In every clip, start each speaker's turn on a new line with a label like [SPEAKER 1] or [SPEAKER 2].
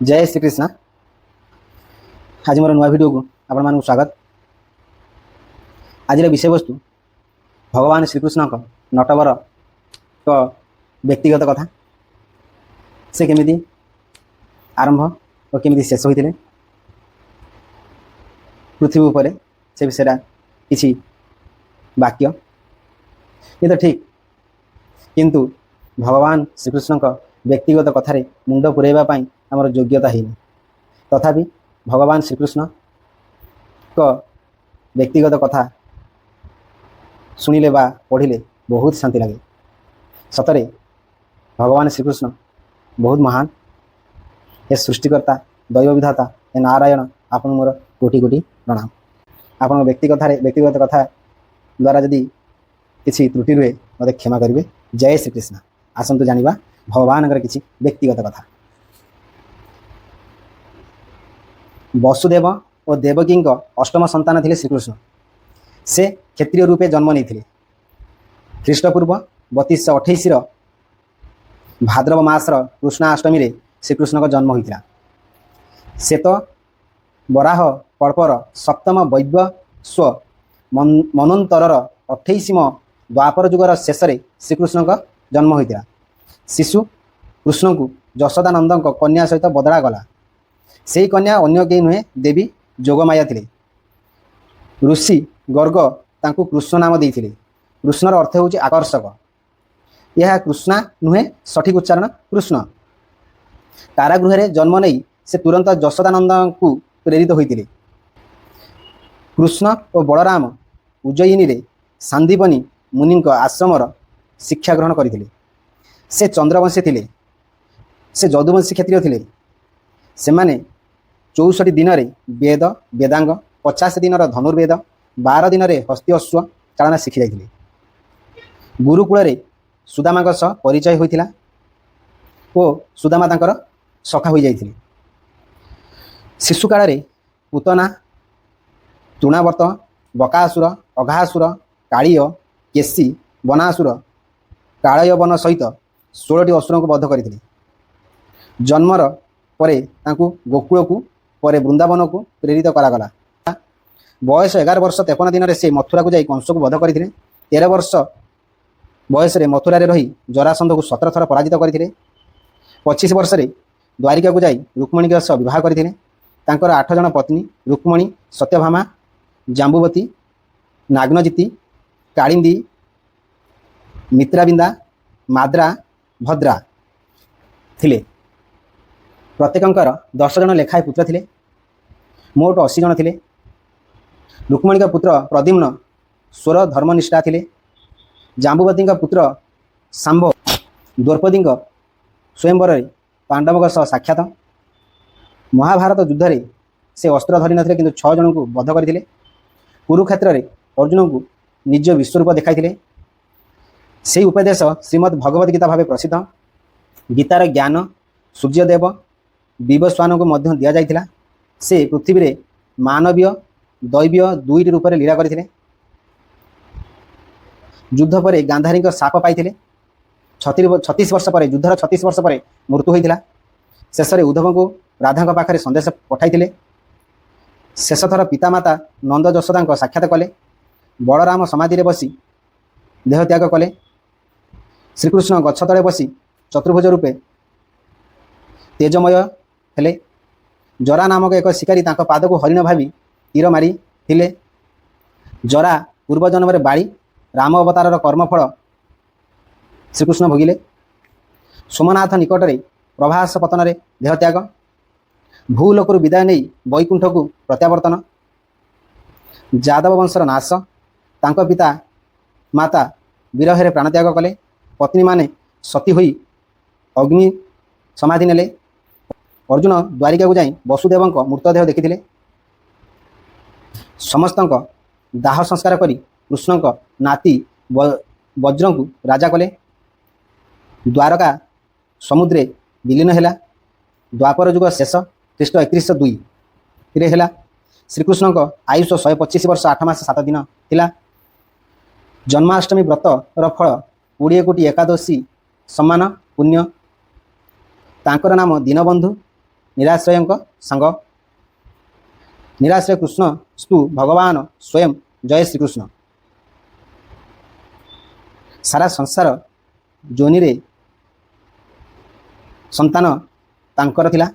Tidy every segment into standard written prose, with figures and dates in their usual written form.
[SPEAKER 1] जय श्री कृष्ण। आज मोर नुआ वीडियो को आपण मानक स्वागत। आज विषय वस्तु भगवान श्रीकृष्ण नटवर एक व्यक्तिगत कथा। से केमिति आरंभ और केमिति शेष होते पृथ्वी उपर से विषय किसी वाक्य ये तो ठीक, किंतु भगवान श्रीकृष्ण व्यक्तिगत कथार मुंड पुरैवाई आमर योग्यता है। तथापि भगवान श्रीकृष्ण व्यक्तिगत कथा शुणिले बा पढ़िले बहुत शांति लगे। सतरे भगवान श्रीकृष्ण बहुत महान। ये सृष्टिकर्ता दैव विधाता ए नारायण आपण मोर कोटि कोटि प्रणाम। आपण व्यक्तिगत कथा द्वारा यदि किसी त्रुटि रुहे मत क्षमा करेंगे। जय श्रीकृष्ण। आसतु जानिबा भगवान किसी व्यक्तिगत कथा। वसुदेव और देवकी अष्टम संतान थे श्रीकृष्ण। से क्षत्रिय रूपे जन्म नहीं। ख्रीष्टपूर्व 3228 भाद्रव मासर कृष्णाष्टमी रे श्रीकृष्ण का जन्म होता। से तो बराह कल्पर सप्तम वैवस्व मनोत्तर 28 द्वापर जुगर शेष श्रीकृष्ण का जन्म होता। शिशु कृष्ण को यशोदानंद कन्या सहित बदला गला। से कन्या अन्य कई नुहे देवी जोगमाया थे। ऋषि गर्ग तांकु कृष्ण नाम देते। कृष्णर अर्थ हूँ आकर्षक। यह कृष्णा नुहे सठिक उच्चारण कृष्ण। कारागृह जन्म नहीं से तुरंत यशोदानंद को प्रेरित होते। कृष्ण और बलराम उज्जयिनी रे सांदीपनी मुनि आश्रमर शिक्षा ग्रहण करते। से चंद्रवंशी थे। से जदुवंशी क्षत्रिय थे। से माने 64 दिन रे वेद वेदांग, 50 दिन धनुर्वेद, 12 दिन रे हस्ती अश्व चालना शिखि जाइथिले। गुरुकुल सुदामा सह परिचय होइथिला और सुदामा तांकर सखा हो जाइथिले। शिशुकाल रे पूतना, तृणावर्त, बकासुर, अघासुर, कालीय, केशी, बनासुर, कालयवन सहित 16टी असुर को बध करथिले। जन्मर परे तांकु गोकुल को परे वृंदावन को प्रेरित करागला। बयस 11 वर्ष 53 दिन से मथुरा को जाई कंस को वध करथिले। 13 वर्ष बयस मथुरा रे रही जरासंध को 17 थर पराजित करथिले। 25 वर्ष द्वारिका को जाई रुक्मणी के सह विवाह करथिले। तांकर 8 जन पत्नी रुक्मणी, सत्यभामा, जाम्बुवती, नागनजिती, कालिंदी, मित्राबिंदा, माद्रा, भद्रा थिले। प्रत्येकंकर 10 जन लेखाएं पुत्र थिले। मोट 80 जन थिले। रुक्मणी का पुत्र प्रद्युम्न स्वर धर्मनिष्ठा थिले। जाम्बुवती का पुत्र सांब द्रौपदी स्वयंवर पांडवों सह साक्षात। महाभारत युद्ध रे से अस्त्र धरी नथिले, किंतु 6 जन को वध करथिले। कुरुक्षेत्र रे अर्जुन को निज विश्वरूप देखाइथिले। से उपदेश श्रीमद् भगवद गीता भाव प्रसिद्ध। गीतार ज्ञान सूर्यदेव विवस्वान को मध्य दि जाइथिला। से पृथ्वी रे मानवीय दैवीय दुईटी रूप में लीला करथिले। युद्ध पर गांधारी शाप पाइथिले। 36 वर्ष पर युद्धर 36 वर्ष पर मृत्यु होइथिला। शेष में उद्धव को राधा पाखे संदेश पठाइथिले। शेष थर पितामाता नंद यशोदा साक्षात कले। बलराम समाधि बसी देह त्याग कले। श्रीकृष्ण गछ तले बसी चतुर्भुज रूपे तेजमय हेले। जरा नामक एक शिकारी तांको पाद को हरिण भावी तीर मारी थिले। जरा पूर्व जन्म रे बाड़ी राम अवतार कर्मफल श्रीकृष्ण भोगिले। सोमनाथ निकट रे प्रभास पतन रे देह त्याग। भूलोकरु विदाय नहीं वैकुंठ को प्रत्यावर्तन। जादव वंशर नाश। तांको पिता माता विरह प्राण त्याग कले। पत्नी माने सती होई अग्नि समाधि नेले। अर्जुन द्वारिका को जाई वसुदेव मृतदेह देखिथिले। समस्त दाह संस्कार करी कृष्ण नाती वज्र को राजा कले। द्वारका समुद्रे विलीन हैला। द्वापर युग शेष ख्रीष्ट 3102 रे हैला। श्रीकृष्ण आयुष 125 वर्ष 8 मास 7 दिन थिला। जन्माष्टमी व्रतर फल 20 कोटी एकादशी सम्मान पुण्य। तांकर नाम दीनबंधु ନିରାଶ୍ରୟଙ୍କ ସାଙ୍ଗ। ନିରାଶ୍ରୟ କୃଷ୍ଣ ସ୍ତୁ ଭଗବାନ ସ୍ୱୟଂ ଜୟ ଶ୍ରୀକୃଷ୍ଣ। ସାରା ସଂସାର ଯୋନିରେ ସନ୍ତାନ ତାଙ୍କର ଥିଲା,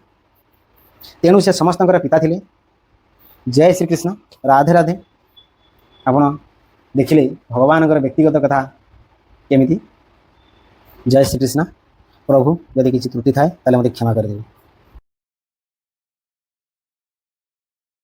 [SPEAKER 1] ତେଣୁ ସେ ସମସ୍ତଙ୍କର ପିତା ଥିଲେ। ଜୟ ଶ୍ରୀକୃଷ୍ଣ। ରାଧେ ରାଧେ। ଆପଣ ଦେଖିଲେ ଭଗବାନଙ୍କର ବ୍ୟକ୍ତିଗତ କଥା କେମିତି। ଜୟ ଶ୍ରୀକୃଷ୍ଣ। ପ୍ରଭୁ ଯଦି କିଛି ତ୍ରୁଟି ଥାଏ ତାହେଲେ ମୋତେ କ୍ଷମା କରିଦେବେ।